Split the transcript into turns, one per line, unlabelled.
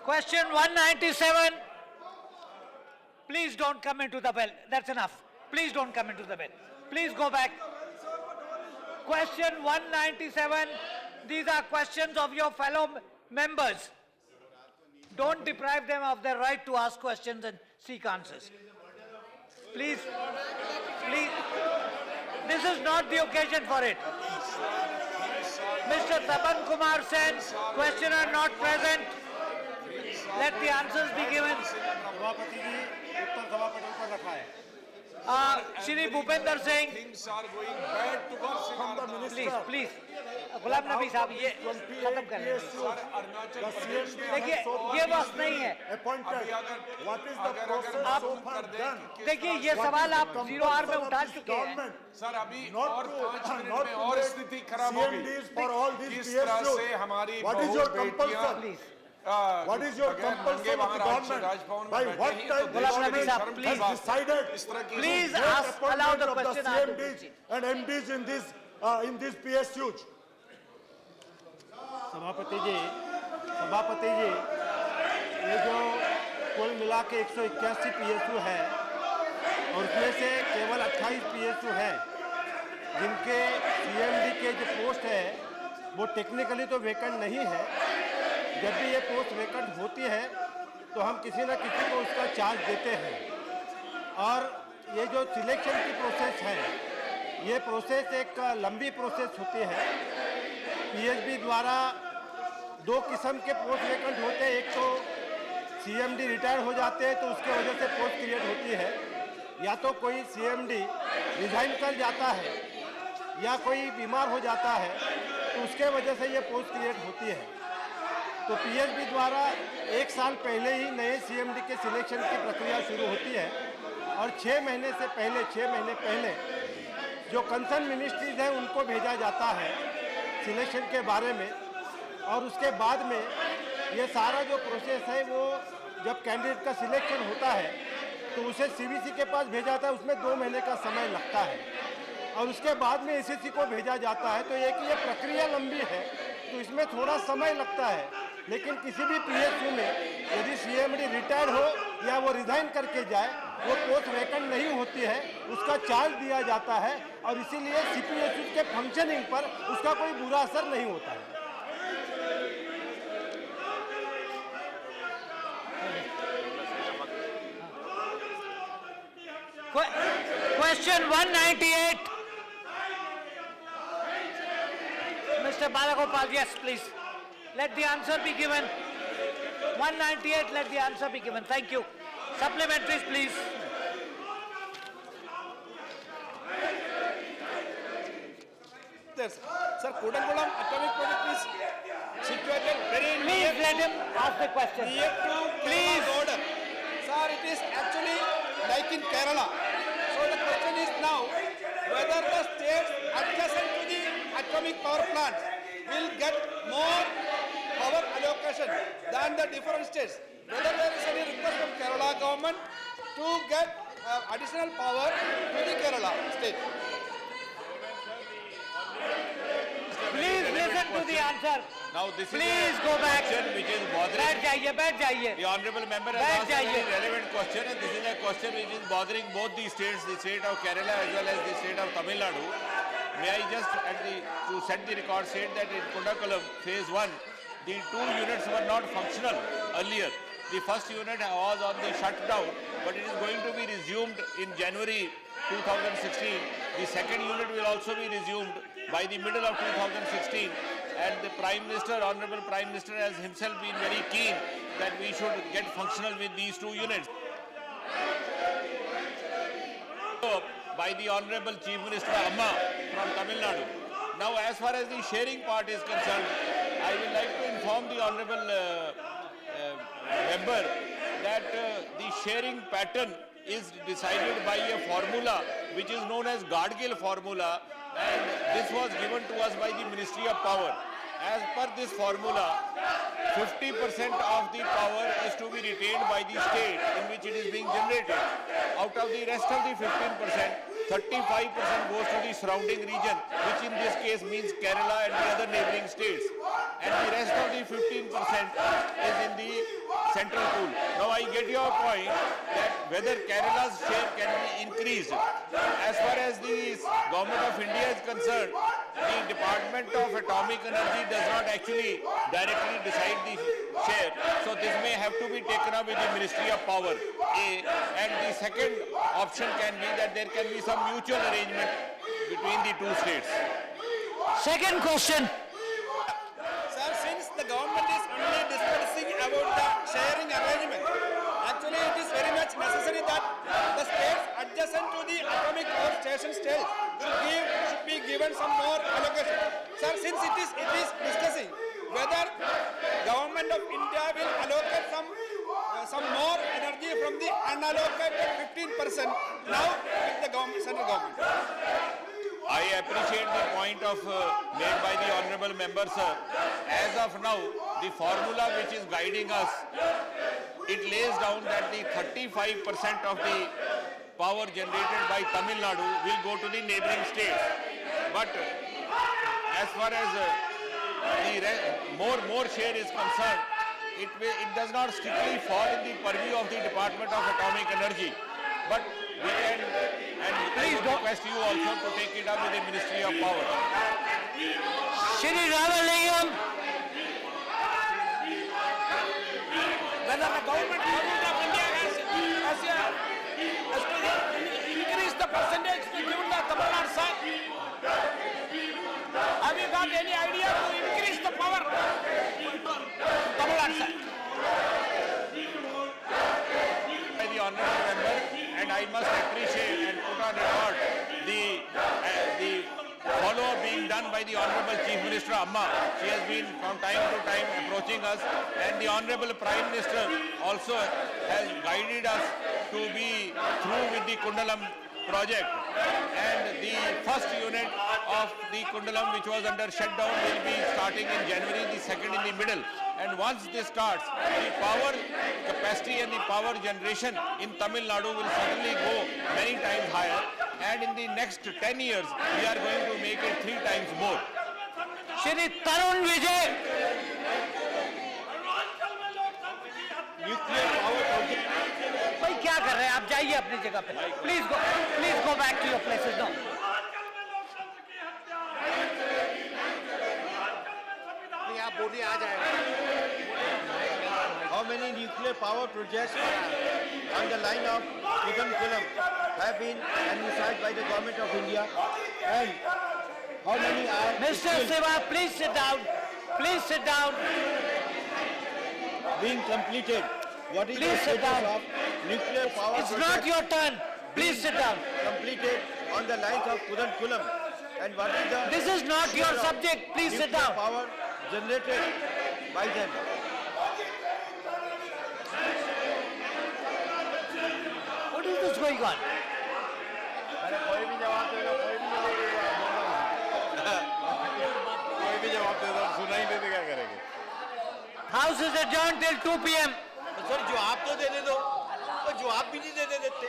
Question 197. Please don't come into the bell. That's enough. Please don't come into the bell. Please go back. Question 197. These are questions of your fellow members. Don't deprive them of their right to ask questions and seek answers. Please, please. This is not the occasion for it. Mr. Tapan Kumar Sen, questioner not present. Let the answers be given.
सभापति जी उत्तर सभा पटल पर रखा है.
Shri Bhupender Singh,
Things are going bad to us.
please, please. Ghulam Nabi साहब ये खत्म कर लें.
सर अरुणाचल प्रदेश में
देखिए ये वक्त नहीं है. देखिए ये सवाल आप 0R में उठा चुके हैं.
सर अभी और 5 मिनट में और स्थिति खराब होगी. किस तरह से हमारी बेटियां
What is your compulsion of the government? By what time
Please,
decided?
please ask, allow the question
CMDs and MDs in this PSUs.
सभापति जी, ये जो कुल मिला के 181 PSU है और उसमें से केवल 28 PSU है जिनके CMD के जो पोस्ट है वो टेक्निकली तो वेकेंट नहीं है. जब भी ये पोस्ट वेकेंट होती है तो हम किसी न किसी को उसका चार्ज देते हैं. और ये जो सिलेक्शन की प्रोसेस है ये प्रोसेस एक लंबी प्रोसेस होती है. PSB द्वारा 2 किस्म के पोस्ट वेकेंट होते हैं. एक तो CMD रिटायर हो जाते हैं तो उसके वजह से पोस्ट क्रिएट होती है, या तो कोई CMD रिजाइन कर जाता है या कोई बीमार हो जाता है तो उसके वजह से ये पोस्ट क्रिएट होती है. तो PSB द्वारा 1 साल पहले ही नए CMD के सिलेक्शन की प्रक्रिया शुरू होती है और 6 महीने पहले जो कंसर्न मिनिस्ट्रीज हैं उनको भेजा जाता है सिलेक्शन के बारे में. और उसके बाद में ये सारा जो प्रोसेस है वो जब कैंडिडेट का सिलेक्शन होता है तो उसे CBC के पास भेजा जाता है. उसमें 2 महीने का समय लगता है और उसके बाद में SSC को भेजा जाता है. तो एक ये प्रक्रिया लंबी है तो इसमें थोड़ा समय लगता है. लेकिन किसी भी PSU में यदि CMD रिटायर हो या वो रिजाइन करके जाए वो पोस्ट वैकेंट नहीं होती है, उसका चार्ज दिया जाता है और इसीलिए CPSU के फंक्शनिंग पर उसका कोई बुरा असर नहीं होता है.
Question 198. Mr. Balagopal, yes, please. Let the answer be given. 198, let the answer be given. Thank you. Supplementaries, please.
Sir, Kodankulam atomic project is situated very near.
Please let him ask the question.
Near to Kerala border. Sir, it is actually like in Kerala. So the question is now whether the states adjacent to the atomic power plant will get more power allocation than the different states. Whether there is any request from Kerala government to get additional power to the Kerala state.
Please listen to the answer.
Now this
Please
is a
go back.
question which is bothering.
बैठ जाइए.
The honourable member has asked a very relevant question, and this is a question which is bothering both the states, the state of Kerala as well as the state of Tamil Nadu. May I just, to set the record, state that in Kodankulam phase 1, the 2 units were not functional earlier. The first unit was on the shutdown, but it is going to be resumed in January 2016. The second unit will also be resumed by the middle of 2016. And the Prime Minister, Honourable Prime Minister, has himself been very keen that we should get functional with these 2 units. By the Honourable Chief Minister Amma from Tamil Nadu. Now, as far as the sharing part is concerned, I would like to inform the Honourable member that the sharing pattern is decided by a formula which is known as Gadgil formula, and this was given to us by the Ministry of Power. As per this formula, 50% of the power is to be retained by the state in which it is being generated. Out of the rest of the 15%, 35% goes to the surrounding region, which in this case means Kerala and the other neighbouring states. And the rest of the 15% is in the central pool. Now I get your point that whether Kerala's share can be increased. As far as the Government of India is concerned, the Department of Atomic Energy does not actually directly decide the share. So this may have to be taken up with the Ministry of Power. And the second option can be that there can be some mutual arrangement between the two states.
Second question.
Sir, since the government is only discussing about the sharing arrangement, actually it is very much necessary that the states adjacent to the atomic power station states should be given some more allocation. Sir, since it is discussing whether government of India will allocate some more energy from the unallocated 15% now with the central government.
I appreciate the point made by the honorable member, sir. As of now, the formula which is guiding us, it lays down that the 35% of the power generated by Tamil Nadu will go to the neighboring states. But as far as more share is concerned, it does not strictly fall in the purview of the Department of Atomic Energy. But we can, and I would request you also to take it up with the Ministry of Power.
Shri Ramalingam.
Whether the government of India has to increase the percentage given the Tamil Nadu side. Have you got any idea to increase the power Tamil Nadu side?
By the honorable member, and I must appreciate and put on record the follow-up being done by the Honorable Chief Minister Amma. She has been from time to time approaching us, and the Honorable Prime Minister also has guided us to be through with the Kundalam project. And the first unit of the Kundalam, which was under shutdown, will be starting in January, the second in the middle. And once this starts, the power capacity and the power generation in Tamil Nadu will certainly go many times higher. And in the next 10 years, we are going to make it 3 times more.
Shri Tarun Vijay.
Nuclear power project
भाई क्या कर रहे हैं आप जाइए अपनी जगह पे please go back to your places no
आप बोलिए आ जाएगा How many nuclear power projects on the line of Kudankulam have been envisaged by the government of India, and how many are
Mr.
still
Siva, please sit down
being completed? What is
Please
the
sit
status
down.
of nuclear power
it's not
projects
your turn please sit down
completed on the lines of Kudankulam, and what is the
this is not your
share of
subject please sit
nuclear
down
power generated by them?
what is this going on
कोई भी जवाब दे दो सुनाई देते क्या करेंगे?
house is adjourned till 2 p.m.
Sir जवाब तो दे दो, जवाब भी नहीं दे देते।